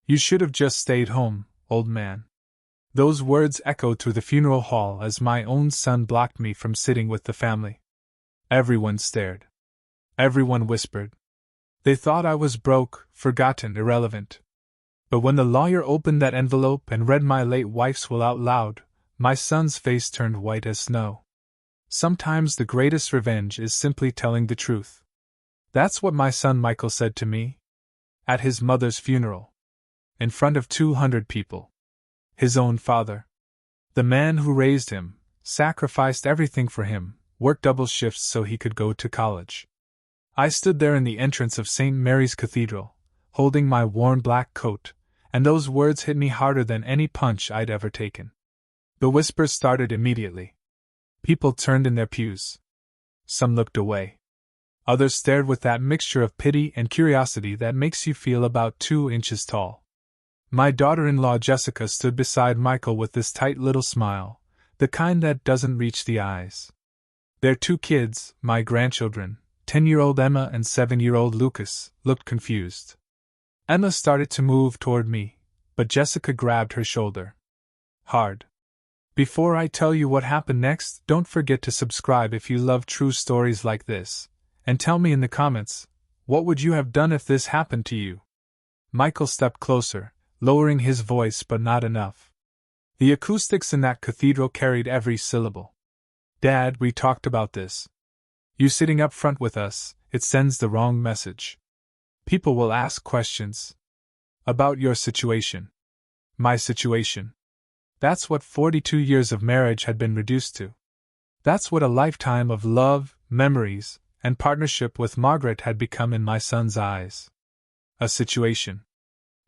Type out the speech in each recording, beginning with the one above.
You should have just stayed home, old man. Those words echoed through the funeral hall as my own son blocked me from sitting with the family. Everyone stared. Everyone whispered. They thought I was broke, forgotten, irrelevant. But when the lawyer opened that envelope and read my late wife's will out loud, my son's face turned white as snow. Sometimes the greatest revenge is simply telling the truth. That's what my son Michael said to me. At his mother's funeral. In front of 200 people. His own father. The man who raised him, sacrificed everything for him, worked double shifts so he could go to college. I stood there in the entrance of St. Mary's Cathedral, holding my worn black coat, and those words hit me harder than any punch I'd ever taken. The whispers started immediately. People turned in their pews. Some looked away. Others stared with that mixture of pity and curiosity that makes you feel about 2 inches tall. My daughter-in-law Jessica stood beside Michael with this tight little smile, the kind that doesn't reach the eyes. Their 2 kids, my grandchildren, 10-year-old Emma and 7-year-old Lucas, looked confused. Emma started to move toward me, but Jessica grabbed her shoulder. Hard. Before I tell you what happened next, don't forget to subscribe if you love true stories like this, and tell me in the comments, what would you have done if this happened to you? Michael stepped closer, lowering his voice but not enough. The acoustics in that cathedral carried every syllable. Dad, we talked about this. You sitting up front with us, it sends the wrong message. People will ask questions. About your situation. My situation. That's what 42 years of marriage had been reduced to. That's what a lifetime of love, memories, and partnership with Margaret had become in my son's eyes. A situation.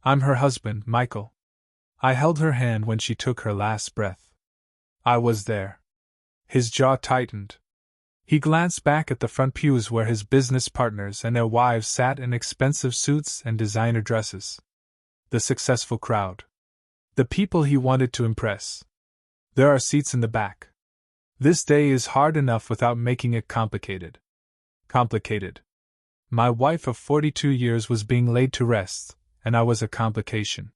I'm her husband, Michael. I held her hand when she took her last breath. I was there. His jaw tightened. He glanced back at the front pews where his business partners and their wives sat in expensive suits and designer dresses. The successful crowd. The people he wanted to impress. There are seats in the back. This day is hard enough without making it complicated. Complicated. My wife of 42 years was being laid to rest, and I was a complication.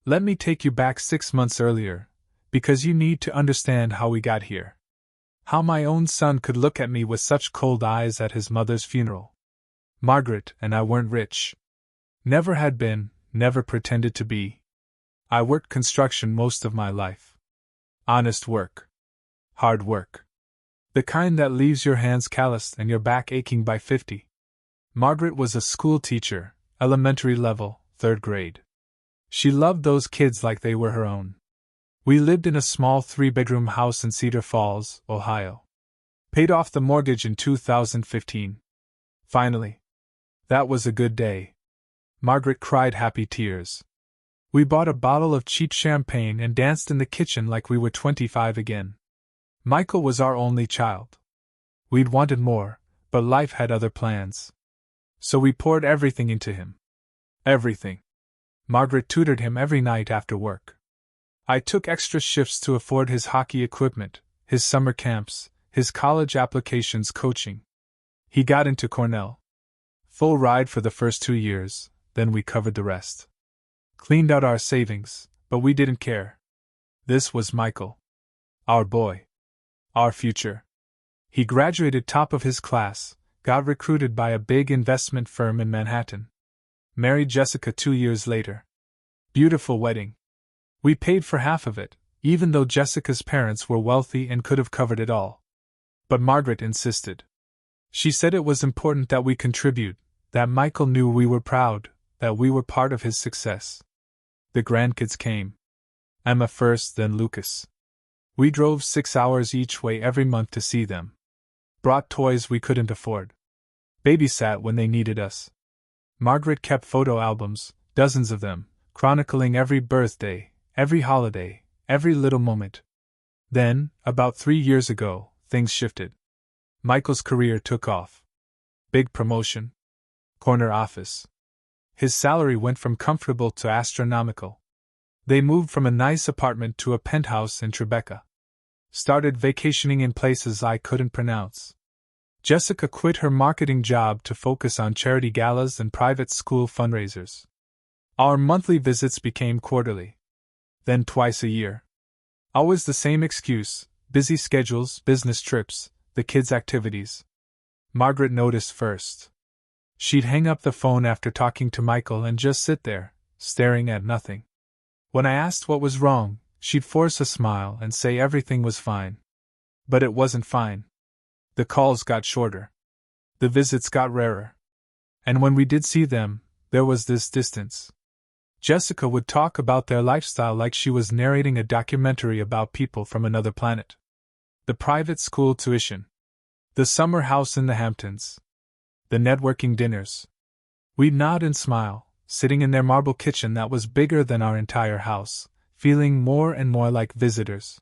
Let me take you back 6 months earlier, because you need to understand how we got here. How my own son could look at me with such cold eyes at his mother's funeral. Margaret and I weren't rich. Never had been, never pretended to be. I worked construction most of my life. Honest work. Hard work. The kind that leaves your hands calloused and your back aching by 50. Margaret was a school teacher, elementary level, 3rd grade. She loved those kids like they were her own. We lived in a small 3-bedroom house in Cedar Falls, Ohio. Paid off the mortgage in 2015. Finally. That was a good day. Margaret cried happy tears. We bought a bottle of cheap champagne and danced in the kitchen like we were 25 again. Michael was our only child. We'd wanted more, but life had other plans. So we poured everything into him. Everything. Margaret tutored him every night after work. I took extra shifts to afford his hockey equipment, his summer camps, his college applications coaching. He got into Cornell. Full ride for the first 2 years, then we covered the rest. Cleaned out our savings, but we didn't care. This was Michael. Our boy. Our future. He graduated top of his class, got recruited by a big investment firm in Manhattan. Married Jessica 2 years later. Beautiful wedding. We paid for half of it, even though Jessica's parents were wealthy and could have covered it all. But Margaret insisted. She said it was important that we contribute, that Michael knew we were proud, that we were part of his success. The grandkids came. Emma first, then Lucas. We drove 6 hours each way every month to see them. Brought toys we couldn't afford. Babysat when they needed us. Margaret kept photo albums, dozens of them, chronicling every birthday, every holiday, every little moment. Then, about 3 years ago, things shifted. Michael's career took off. Big promotion. Corner office. His salary went from comfortable to astronomical. They moved from a nice apartment to a penthouse in Tribeca. Started vacationing in places I couldn't pronounce. Jessica quit her marketing job to focus on charity galas and private school fundraisers. Our monthly visits became quarterly, then twice a year. Always the same excuse: busy schedules, business trips, the kids' activities. Margaret noticed first. She'd hang up the phone after talking to Michael and just sit there, staring at nothing. When I asked what was wrong, she'd force a smile and say everything was fine. But it wasn't fine. The calls got shorter. The visits got rarer. And when we did see them, there was this distance. Jessica would talk about their lifestyle like she was narrating a documentary about people from another planet. The private school tuition. The summer house in the Hamptons. The networking dinners. We'd nod and smile, sitting in their marble kitchen that was bigger than our entire house, feeling more and more like visitors.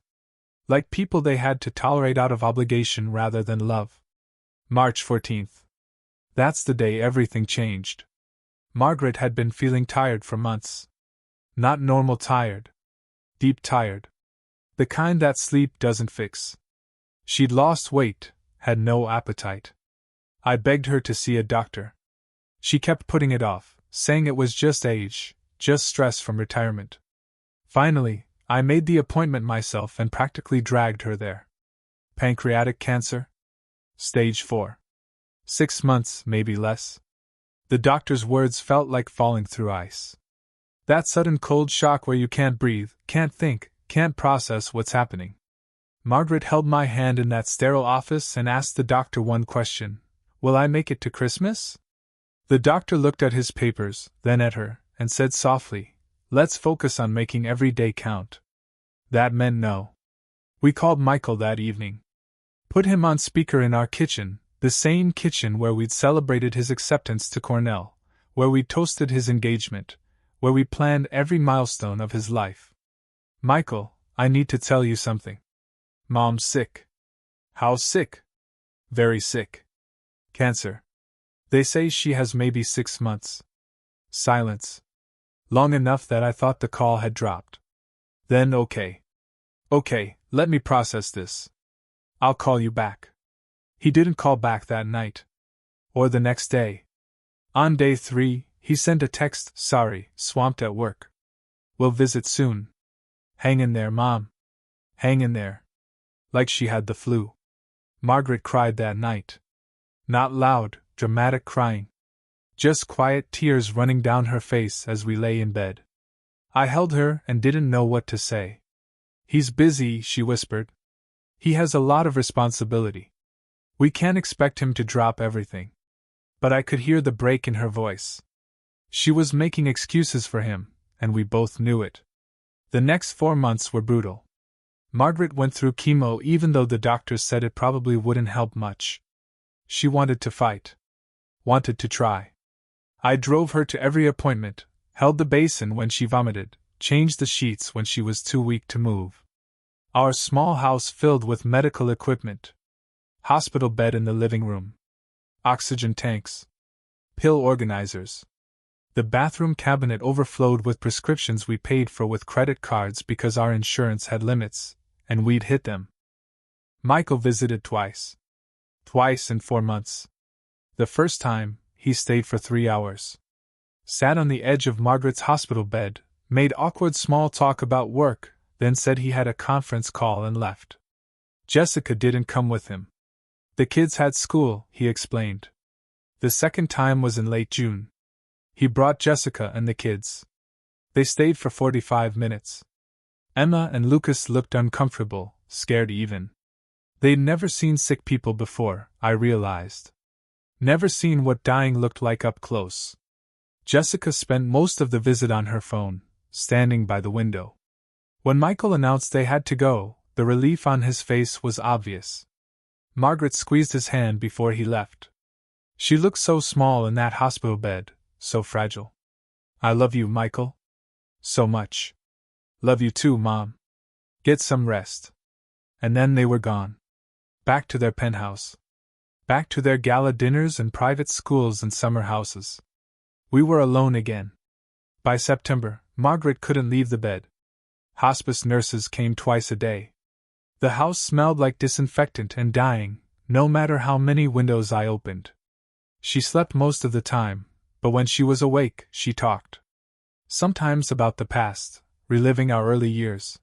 Like people they had to tolerate out of obligation rather than love. March 14th. That's the day everything changed. Margaret had been feeling tired for months. Not normal tired. Deep tired. The kind that sleep doesn't fix. She'd lost weight, had no appetite. I begged her to see a doctor. She kept putting it off, saying it was just age, just stress from retirement. Finally, I made the appointment myself and practically dragged her there. Pancreatic cancer? Stage 4. 6 months, maybe less. The doctor's words felt like falling through ice. That sudden cold shock where you can't breathe, can't think, can't process what's happening. Margaret held my hand in that sterile office and asked the doctor one question: "Will I make it to Christmas?" The doctor looked at his papers, then at her, and said softly, "Let's focus on making every day count." That meant no. We called Michael that evening. Put him on speaker in our kitchen, the same kitchen where we'd celebrated his acceptance to Cornell, where we toasted his engagement, where we planned every milestone of his life. "Michael, I need to tell you something. Mom's sick." "How sick?" "Very sick. Cancer. They say she has maybe 6 months." Silence. Long enough that I thought the call had dropped. Then okay, let me process this. I'll call you back. He didn't call back that night. Or the next day. On day 3, he sent a text: "Sorry, swamped at work. We'll visit soon. Hang in there, Mom. Hang in there." Like she had the flu. Margaret cried that night. Not loud, dramatic crying. Just quiet tears running down her face as we lay in bed. I held her and didn't know what to say. "He's busy," she whispered. "He has a lot of responsibility. We can't expect him to drop everything." But I could hear the break in her voice. She was making excuses for him, and we both knew it. The next 4 months were brutal. Margaret went through chemo even though the doctors said it probably wouldn't help much. She wanted to fight. Wanted to try. I drove her to every appointment, held the basin when she vomited, changed the sheets when she was too weak to move. Our small house filled with medical equipment. Hospital bed in the living room. Oxygen tanks. Pill organizers. The bathroom cabinet overflowed with prescriptions we paid for with credit cards because our insurance had limits, and we'd hit them. Michael visited twice. Twice in 4 months. The first time, he stayed for 3 hours. Sat on the edge of Margaret's hospital bed, made awkward small talk about work, then said he had a conference call and left. Jessica didn't come with him. The kids had school, he explained. The second time was in late June. He brought Jessica and the kids. They stayed for 45 minutes. Emma and Lucas looked uncomfortable, scared even. They'd never seen sick people before, I realized. Never seen what dying looked like up close. Jessica spent most of the visit on her phone, standing by the window. When Michael announced they had to go, the relief on his face was obvious. Margaret squeezed his hand before he left. She looked so small in that hospital bed, so fragile. "I love you, Michael. So much. Love you too, Mom. Get some rest." And then they were gone. Back to their penthouse. Back to their gala dinners and private schools and summer houses. We were alone again. By September, Margaret couldn't leave the bed. Hospice nurses came twice a day. The house smelled like disinfectant and dying, no matter how many windows I opened. She slept most of the time, but when she was awake, she talked. Sometimes about the past, reliving our early years.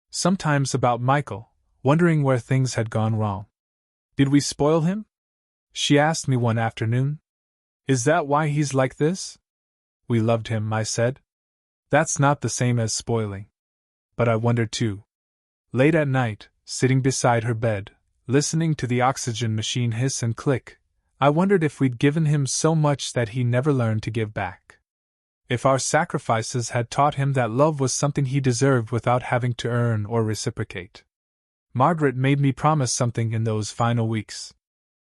Sometimes about Michael, wondering where things had gone wrong. Did we spoil him? She asked me one afternoon. Is that why he's like this? We loved him, I said. That's not the same as spoiling. But I wondered too. Late at night, sitting beside her bed, listening to the oxygen machine hiss and click, I wondered if we'd given him so much that he never learned to give back. If our sacrifices had taught him that love was something he deserved without having to earn or reciprocate. Margaret made me promise something in those final weeks.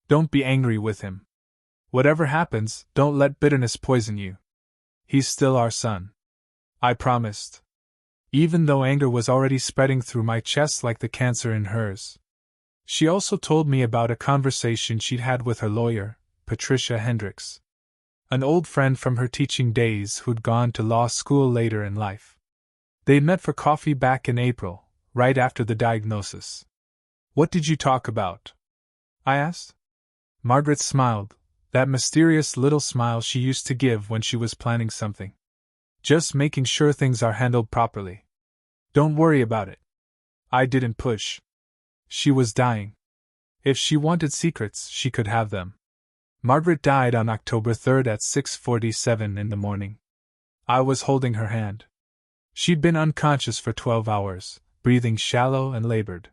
Don't be angry with him. Whatever happens, don't let bitterness poison you. He's still our son. I promised. Even though anger was already spreading through my chest like the cancer in hers. She also told me about a conversation she'd had with her lawyer, Patricia Hendricks. An old friend from her teaching days who'd gone to law school later in life. They'd met for coffee back in April, right after the diagnosis. What did you talk about? I asked. Margaret smiled, that mysterious little smile she used to give when she was planning something. Just making sure things are handled properly. Don't worry about it. I didn't push. She was dying. If she wanted secrets, she could have them. Margaret died on October 3rd at 6:47 in the morning. I was holding her hand. She'd been unconscious for 12 hours, breathing shallow and labored.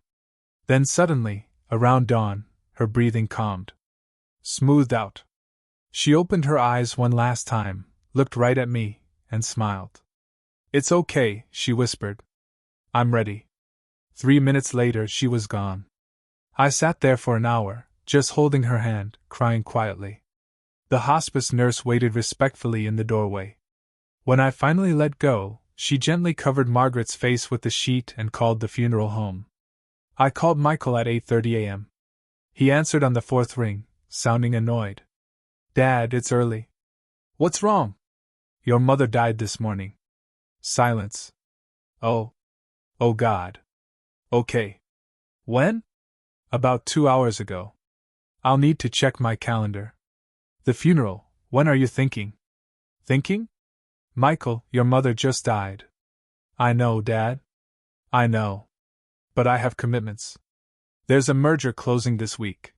Then suddenly, around dawn, her breathing calmed. Smoothed out. She opened her eyes one last time, looked right at me, and smiled. It's okay, she whispered. I'm ready. 3 minutes later, she was gone. I sat there for an hour, just holding her hand, crying quietly. The hospice nurse waited respectfully in the doorway. When I finally let go, she gently covered Margaret's face with the sheet and called the funeral home. I called Michael at 8:30 a.m. He answered on the fourth ring, sounding annoyed. Dad, it's early. What's wrong? Your mother died this morning. Silence. Oh. Oh God. Okay. When? About 2 hours ago. I'll need to check my calendar. The funeral, when are you thinking? Thinking? Michael, your mother just died. I know, Dad. I know. But I have commitments. There's a merger closing this week.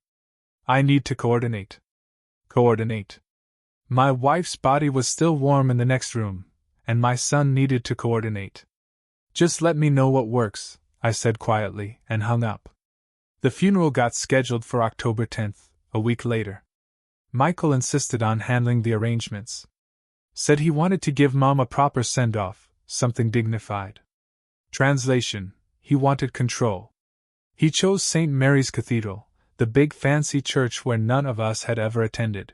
I need to coordinate. Coordinate. My wife's body was still warm in the next room, and my son needed to coordinate. Just let me know what works, I said quietly, and hung up. The funeral got scheduled for October 10th, a week later. Michael insisted on handling the arrangements. Said he wanted to give Mom a proper send-off, something dignified. Translation: he wanted control. He chose St. Mary's Cathedral, the big fancy church where none of us had ever attended.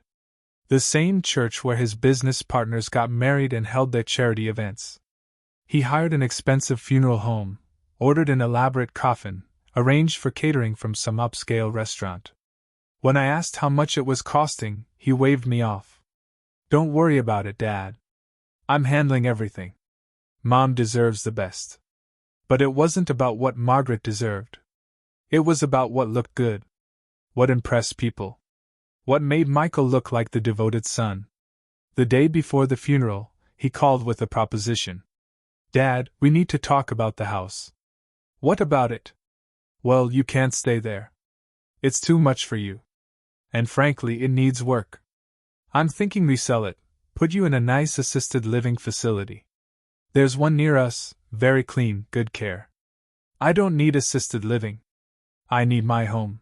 The same church where his business partners got married and held their charity events. He hired an expensive funeral home, ordered an elaborate coffin, arranged for catering from some upscale restaurant. When I asked how much it was costing, he waved me off. Don't worry about it, Dad. I'm handling everything. Mom deserves the best. But it wasn't about what Margaret deserved. It was about what looked good. What impressed people. What made Michael look like the devoted son. The day before the funeral, he called with a proposition. Dad, we need to talk about the house. What about it? Well, you can't stay there. It's too much for you. And frankly, it needs work. I'm thinking we sell it, put you in a nice assisted living facility. There's one near us, very clean, good care. I don't need assisted living. I need my home.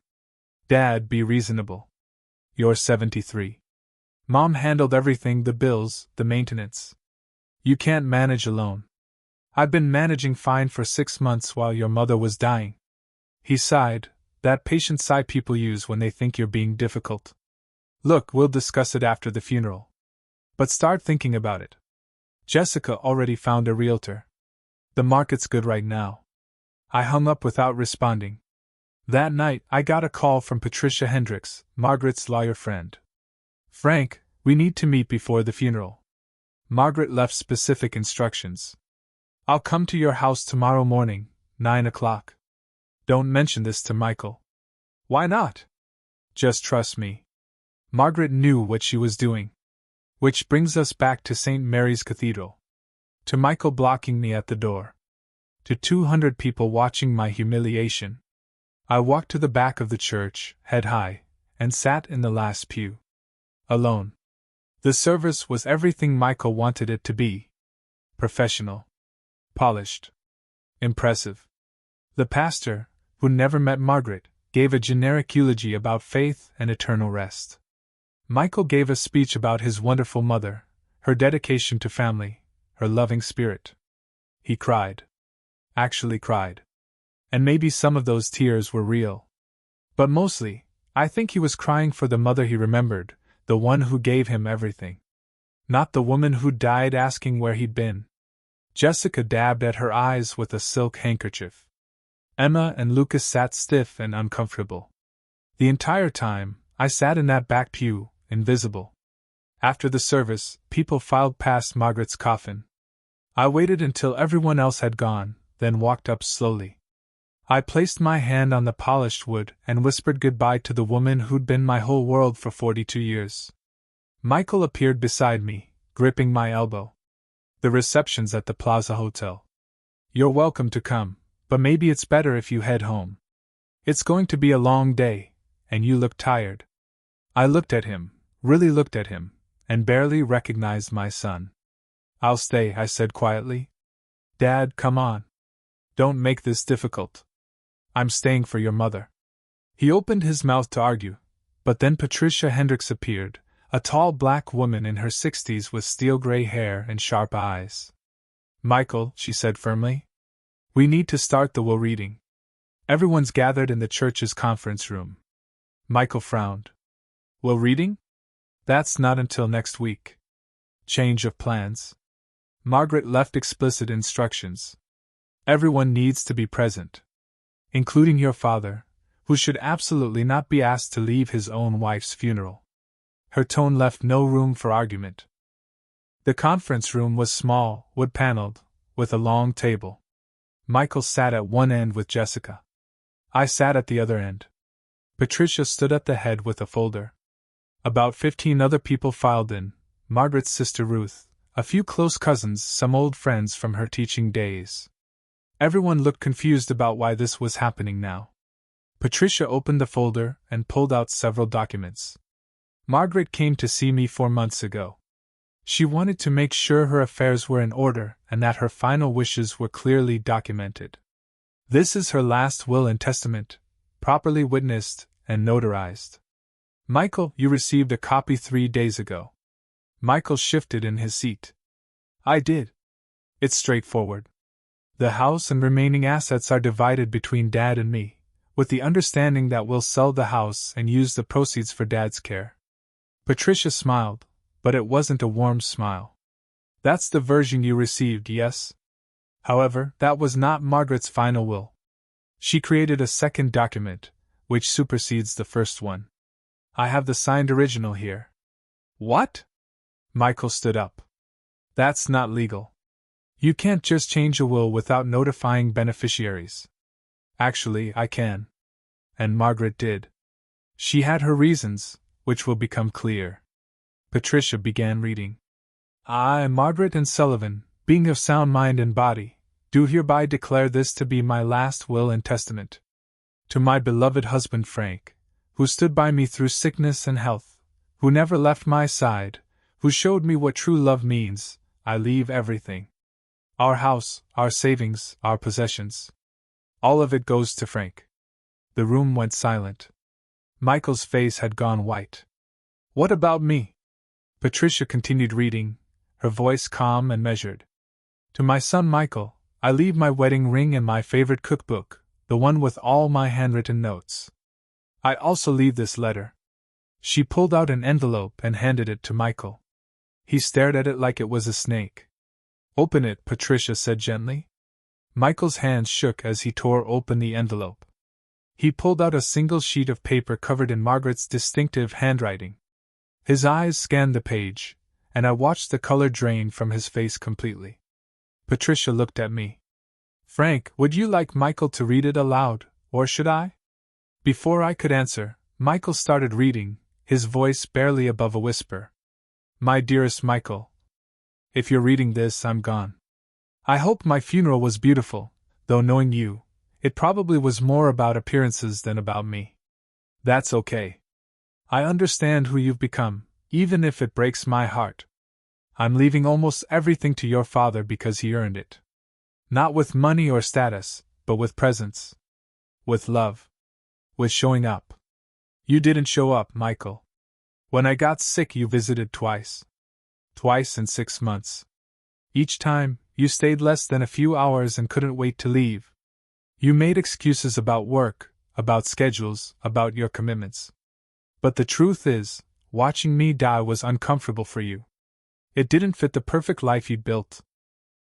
Dad, be reasonable. You're 73. Mom handled everything, the bills, the maintenance. You can't manage alone. I've been managing fine for 6 months while your mother was dying. He sighed, that patient sigh people use when they think you're being difficult. Look, we'll discuss it after the funeral. But start thinking about it. Jessica already found a realtor. The market's good right now. I hung up without responding. That night, I got a call from Patricia Hendricks, Margaret's lawyer friend. Frank, we need to meet before the funeral. Margaret left specific instructions. I'll come to your house tomorrow morning, 9 o'clock. Don't mention this to Michael. Why not? Just trust me. Margaret knew what she was doing. Which brings us back to St. Mary's Cathedral. To Michael blocking me at the door. To 200 people watching my humiliation. I walked to the back of the church, head high, and sat in the last pew. Alone. The service was everything Michael wanted it to be. Professional. Polished. Impressive. The pastor, who never met Margaret, gave a generic eulogy about faith and eternal rest. Michael gave a speech about his wonderful mother, her dedication to family, her loving spirit. He cried. Actually cried. And maybe some of those tears were real. But mostly, I think he was crying for the mother he remembered, the one who gave him everything. Not the woman who died asking where he'd been. Jessica dabbed at her eyes with a silk handkerchief. Emma and Lucas sat stiff and uncomfortable. The entire time, I sat in that back pew, invisible. After the service, people filed past Margaret's coffin. I waited until everyone else had gone, then walked up slowly. I placed my hand on the polished wood and whispered goodbye to the woman who'd been my whole world for 42 years. Michael appeared beside me, gripping my elbow. The reception's at the Plaza Hotel. You're welcome to come, but maybe it's better if you head home. It's going to be a long day, and you look tired. I looked at him, really looked at him, and barely recognized my son. I'll stay, I said quietly. Dad, come on. Don't make this difficult. I'm staying for your mother. He opened his mouth to argue, but then Patricia Hendricks appeared, a tall black woman in her 60s with steel-gray hair and sharp eyes. Michael, she said firmly, we need to start the will reading. Everyone's gathered in the church's conference room. Michael frowned. Will reading? That's not until next week. Change of plans. Margaret left explicit instructions. Everyone needs to be present. Including your father, who should absolutely not be asked to leave his own wife's funeral. Her tone left no room for argument. The conference room was small, wood-paneled, with a long table. Michael sat at one end with Jessica. I sat at the other end. Patricia stood at the head with a folder. About 15 other people filed in, Margaret's sister Ruth, a few close cousins, some old friends from her teaching days. Everyone looked confused about why this was happening now. Patricia opened the folder and pulled out several documents. Margaret came to see me 4 months ago. She wanted to make sure her affairs were in order and that her final wishes were clearly documented. This is her last will and testament, properly witnessed and notarized. Michael, you received a copy 3 days ago. Michael shifted in his seat. I did. It's straightforward. The house and remaining assets are divided between Dad and me, with the understanding that we'll sell the house and use the proceeds for Dad's care. Patricia smiled, but it wasn't a warm smile. That's the version you received, yes? However, that was not Margaret's final will. She created a second document, which supersedes the first one. I have the signed original here. What? Michael stood up. That's not legal. You can't just change a will without notifying beneficiaries. Actually, I can. And Margaret did. She had her reasons, which will become clear. Patricia began reading. I, Margaret and Sullivan, being of sound mind and body, do hereby declare this to be my last will and testament. To my beloved husband Frank, who stood by me through sickness and health, who never left my side, who showed me what true love means, I leave everything. Our house, our savings, our possessions. All of it goes to Frank. The room went silent. Michael's face had gone white. What about me? Patricia continued reading, her voice calm and measured. To my son Michael, I leave my wedding ring and my favorite cookbook, the one with all my handwritten notes. I also leave this letter. She pulled out an envelope and handed it to Michael. He stared at it like it was a snake. Open it, Patricia said gently. Michael's hands shook as he tore open the envelope. He pulled out a single sheet of paper covered in Margaret's distinctive handwriting. His eyes scanned the page, and I watched the color drain from his face completely. Patricia looked at me. Frank, would you like Michael to read it aloud, or should I? Before I could answer, Michael started reading, his voice barely above a whisper. My dearest Michael, if you're reading this, I'm gone. I hope my funeral was beautiful, though knowing you, it probably was more about appearances than about me. That's okay. I understand who you've become, even if it breaks my heart. I'm leaving almost everything to your father because he earned it. Not with money or status, but with presence. With love. With showing up. You didn't show up, Michael. When I got sick, you visited twice. Twice in 6 months. Each time, you stayed less than a few hours and couldn't wait to leave. You made excuses about work, about schedules, about your commitments. But the truth is, watching me die was uncomfortable for you. It didn't fit the perfect life you'd built.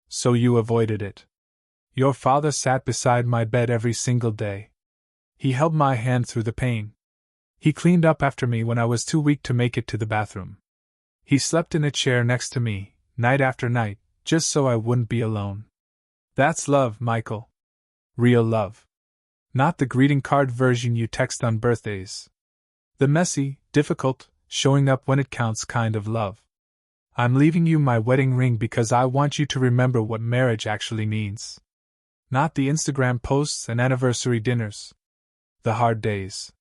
So you avoided it. Your father sat beside my bed every single day. He held my hand through the pain. He cleaned up after me when I was too weak to make it to the bathroom. He slept in a chair next to me, night after night, just so I wouldn't be alone. That's love, Michael. Real love. Not the greeting card version you text on birthdays. The messy, difficult, showing up when it counts kind of love. I'm leaving you my wedding ring because I want you to remember what marriage actually means. Not the Instagram posts and anniversary dinners. The hard days.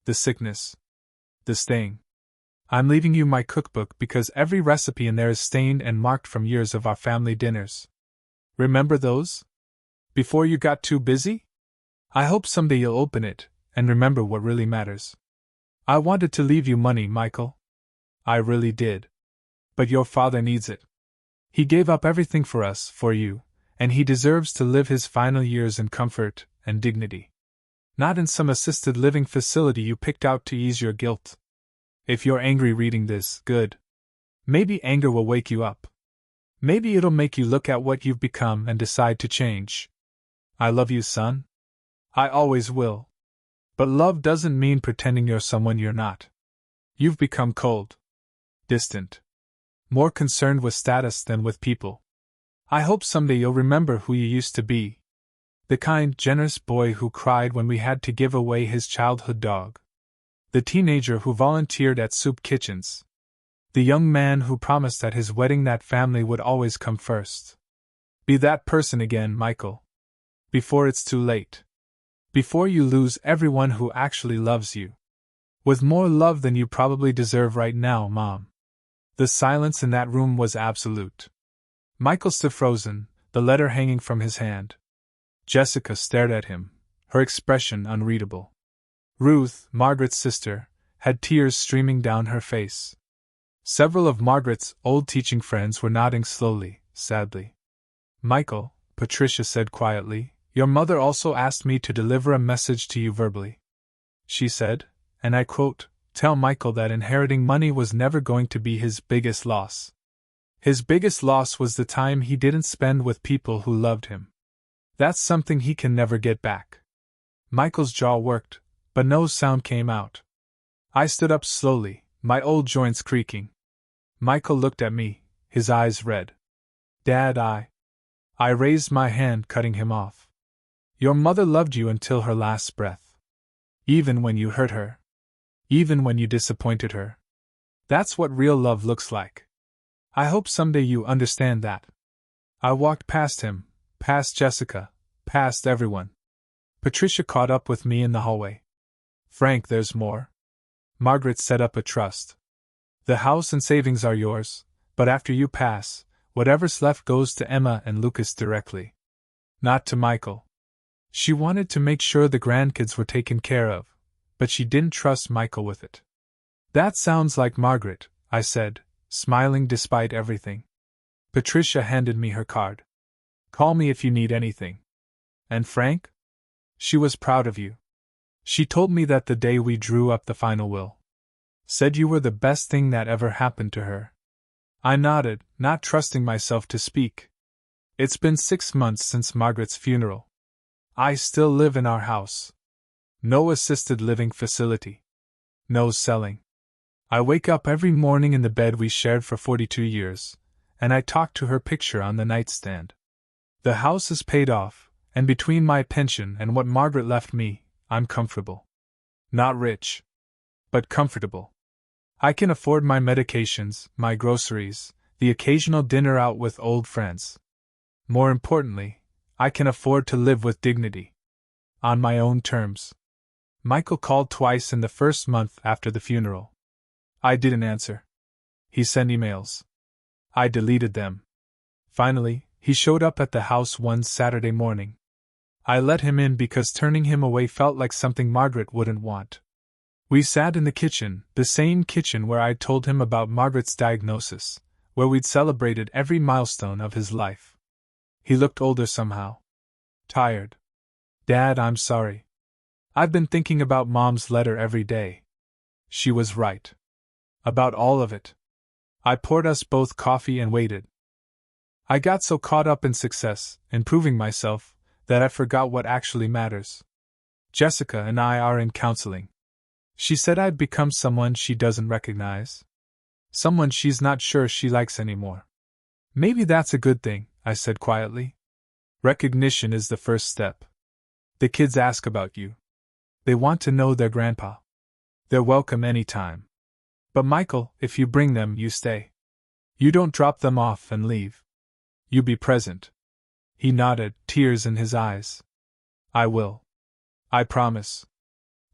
The sickness. The staying. I'm leaving you my cookbook because every recipe in there is stained and marked from years of our family dinners. Remember those? Before you got too busy? I hope someday you'll open it and remember what really matters. I wanted to leave you money, Michael. I really did. But your father needs it. He gave up everything for us, for you, and he deserves to live his final years in comfort and dignity. Not in some assisted living facility you picked out to ease your guilt. If you're angry reading this, good. Maybe anger will wake you up. Maybe it'll make you look at what you've become and decide to change. I love you, son. I always will. But love doesn't mean pretending you're someone you're not. You've become cold. Distant. More concerned with status than with people. I hope someday you'll remember who you used to be. The kind, generous boy who cried when we had to give away his childhood dog. The teenager who volunteered at soup kitchens. The young man who promised at his wedding that family would always come first. Be that person again, Michael. Before it's too late. Before you lose everyone who actually loves you. With more love than you probably deserve right now, Mom. The silence in that room was absolute. Michael stood frozen, the letter hanging from his hand. Jessica stared at him, her expression unreadable. Ruth, Margaret's sister, had tears streaming down her face. Several of Margaret's old teaching friends were nodding slowly, sadly. Michael, Patricia said quietly, your mother also asked me to deliver a message to you verbally. She said, and I quote, tell Michael that inheriting money was never going to be his biggest loss. His biggest loss was the time he didn't spend with people who loved him. That's something he can never get back. Michael's jaw worked, but no sound came out. I stood up slowly, my old joints creaking. Michael looked at me, his eyes red. Dad, I raised my hand, cutting him off. Your mother loved you until her last breath. Even when you hurt her. Even when you disappointed her. That's what real love looks like. I hope someday you understand that. I walked past him, past Jessica, past everyone. Patricia caught up with me in the hallway. Frank, there's more. Margaret set up a trust. The house and savings are yours, but after you pass, whatever's left goes to Emma and Lucas directly. Not to Michael. She wanted to make sure the grandkids were taken care of, but she didn't trust Michael with it. That sounds like Margaret, I said, smiling despite everything. Patricia handed me her card. Call me if you need anything. And Frank? She was proud of you. She told me that the day we drew up the final will. Said you were the best thing that ever happened to her. I nodded, not trusting myself to speak. It's been 6 months since Margaret's funeral. I still live in our house. No assisted living facility. No selling. I wake up every morning in the bed we shared for 42 years, and I talk to her picture on the nightstand. The house is paid off, and between my pension and what Margaret left me, I'm comfortable. Not rich, but comfortable. I can afford my medications, my groceries, the occasional dinner out with old friends. More importantly, I can afford to live with dignity. On my own terms. Michael called twice in the first month after the funeral. I didn't answer. He sent emails. I deleted them. Finally, he showed up at the house one Saturday morning. I let him in because turning him away felt like something Margaret wouldn't want. We sat in the kitchen, the same kitchen where I'd told him about Margaret's diagnosis, where we'd celebrated every milestone of his life. He looked older somehow. Tired. Dad, I'm sorry. I've been thinking about Mom's letter every day. She was right. About all of it. I poured us both coffee and waited. I got so caught up in success, in proving myself, that I forgot what actually matters. Jessica and I are in counseling. She said I'd become someone she doesn't recognize. Someone she's not sure she likes anymore. Maybe that's a good thing, I said quietly. Recognition is the first step. The kids ask about you. They want to know their grandpa. They're welcome anytime. But Michael, if you bring them, you stay. You don't drop them off and leave. You be present. He nodded, tears in his eyes. I will. I promise.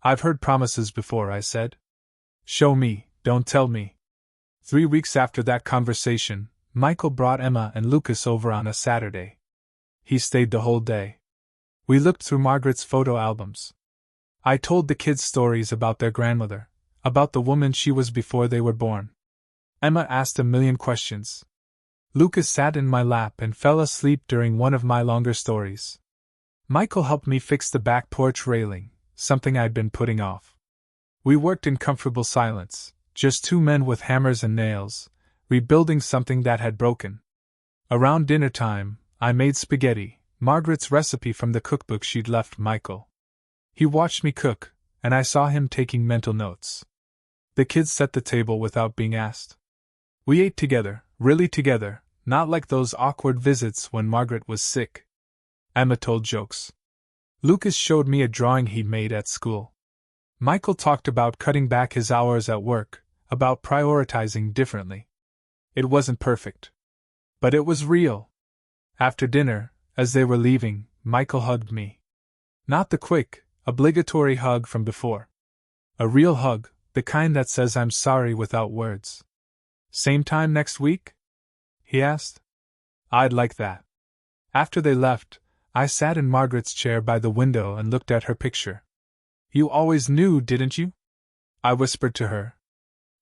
I've heard promises before, I said. Show me, don't tell me. 3 weeks after that conversation, Michael brought Emma and Lucas over on a Saturday. He stayed the whole day. We looked through Margaret's photo albums. I told the kids stories about their grandmother, about the woman she was before they were born. Emma asked a million questions. Lucas sat in my lap and fell asleep during one of my longer stories. Michael helped me fix the back porch railing, something I'd been putting off. We worked in comfortable silence, just two men with hammers and nails, rebuilding something that had broken. Around dinner time, I made spaghetti, Margaret's recipe from the cookbook she'd left Michael. He watched me cook, and I saw him taking mental notes. The kids set the table without being asked. We ate together, really together, not like those awkward visits when Margaret was sick. Emma told jokes. Lucas showed me a drawing he'd made at school. Michael talked about cutting back his hours at work, about prioritizing differently. It wasn't perfect. But it was real. After dinner, as they were leaving, Michael hugged me. Not the quick, obligatory hug from before. A real hug, the kind that says I'm sorry without words. Same time next week? He asked. I'd like that. After they left, I sat in Margaret's chair by the window and looked at her picture. You always knew, didn't you? I whispered to her.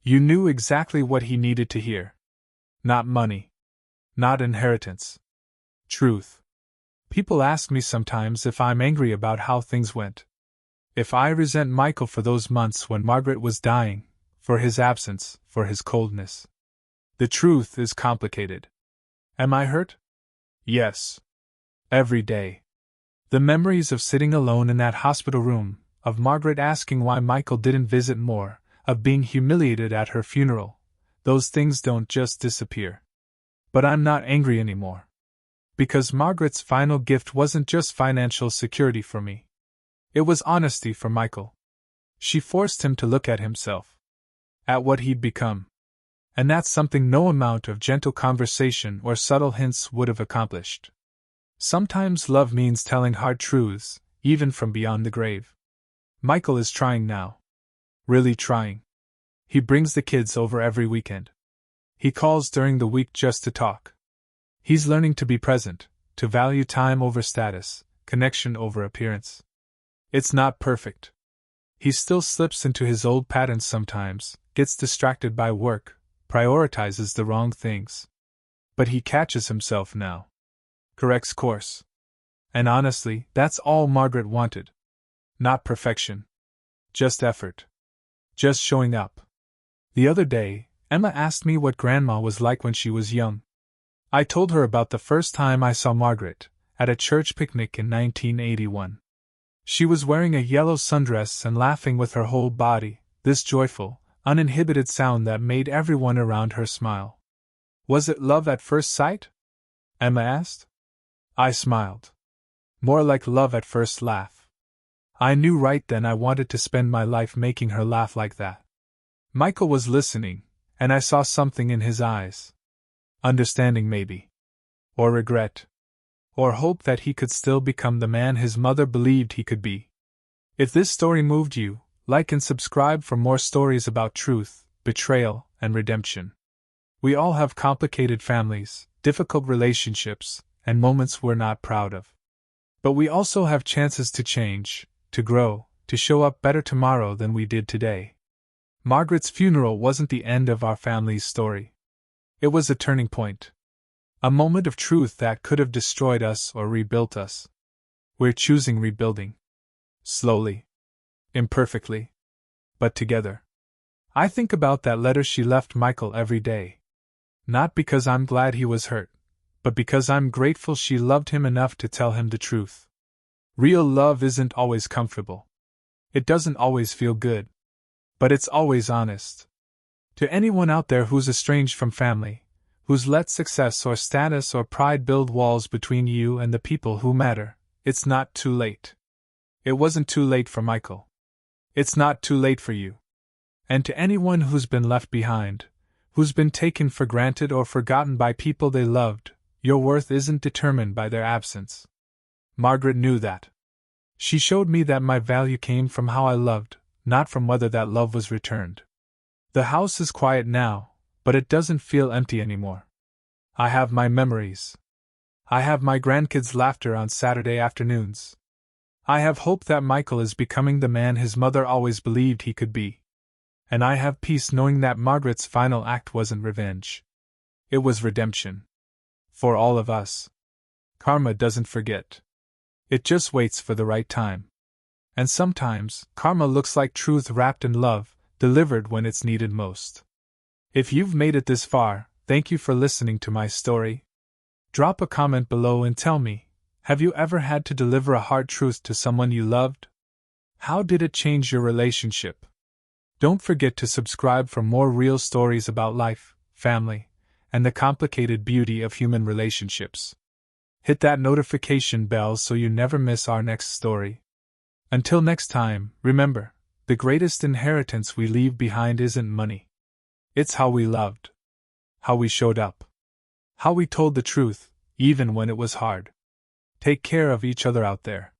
You knew exactly what he needed to hear. Not money. Not inheritance. Truth. People ask me sometimes if I'm angry about how things went. If I resent Michael for those months when Margaret was dying, for his absence, for his coldness. The truth is complicated. Am I hurt? Yes. Every day. The memories of sitting alone in that hospital room, of Margaret asking why Michael didn't visit more, of being humiliated at her funeral, those things don't just disappear. But I'm not angry anymore. Because Margaret's final gift wasn't just financial security for me. It was honesty for Michael. She forced him to look at himself. At what he'd become. And that's something no amount of gentle conversation or subtle hints would have accomplished. Sometimes love means telling hard truths, even from beyond the grave. Michael is trying now. Really trying. He brings the kids over every weekend. He calls during the week just to talk. He's learning to be present, to value time over status, connection over appearance. It's not perfect. He still slips into his old patterns sometimes, gets distracted by work, prioritizes the wrong things. But he catches himself now. Corrects course. And honestly, that's all Margaret wanted. Not perfection. Just effort. Just showing up. The other day, Emma asked me what Grandma was like when she was young. I told her about the first time I saw Margaret, at a church picnic in 1981. She was wearing a yellow sundress and laughing with her whole body, this joyful, uninhibited sound that made everyone around her smile. Was it love at first sight? Emma asked. I smiled. More like love at first laugh. I knew right then I wanted to spend my life making her laugh like that. Michael was listening, and I saw something in his eyes. Understanding maybe. Or regret. or hope that he could still become the man his mother believed he could be. If this story moved you, like and subscribe for more stories about truth, betrayal, and redemption. We all have complicated families, difficult relationships, and moments we're not proud of. But we also have chances to change, to grow, to show up better tomorrow than we did today. Margaret's funeral wasn't the end of our family's story. It was a turning point. A moment of truth that could have destroyed us or rebuilt us. We're choosing rebuilding. Slowly. Imperfectly. But together. I think about that letter she left Michael every day. Not because I'm glad he was hurt, but because I'm grateful she loved him enough to tell him the truth. Real love isn't always comfortable. It doesn't always feel good. But it's always honest. To anyone out there who's estranged from family, who's let success or status or pride build walls between you and the people who matter, it's not too late. It wasn't too late for Michael. It's not too late for you. And to anyone who's been left behind, who's been taken for granted or forgotten by people they loved, your worth isn't determined by their absence. Margaret knew that. She showed me that my value came from how I loved, not from whether that love was returned. The house is quiet now, but it doesn't feel empty anymore. I have my memories. I have my grandkids' laughter on Saturday afternoons. I have hope that Michael is becoming the man his mother always believed he could be. And I have peace knowing that Margaret's final act wasn't revenge. It was redemption. For all of us. Karma doesn't forget. It just waits for the right time. And sometimes, karma looks like truth wrapped in love, delivered when it's needed most. If you've made it this far, thank you for listening to my story. Drop a comment below and tell me, have you ever had to deliver a hard truth to someone you loved? How did it change your relationship? Don't forget to subscribe for more real stories about life, family, and the complicated beauty of human relationships. Hit that notification bell so you never miss our next story. Until next time, remember, the greatest inheritance we leave behind isn't money. It's how we loved. How we showed up. How we told the truth, even when it was hard. Take care of each other out there.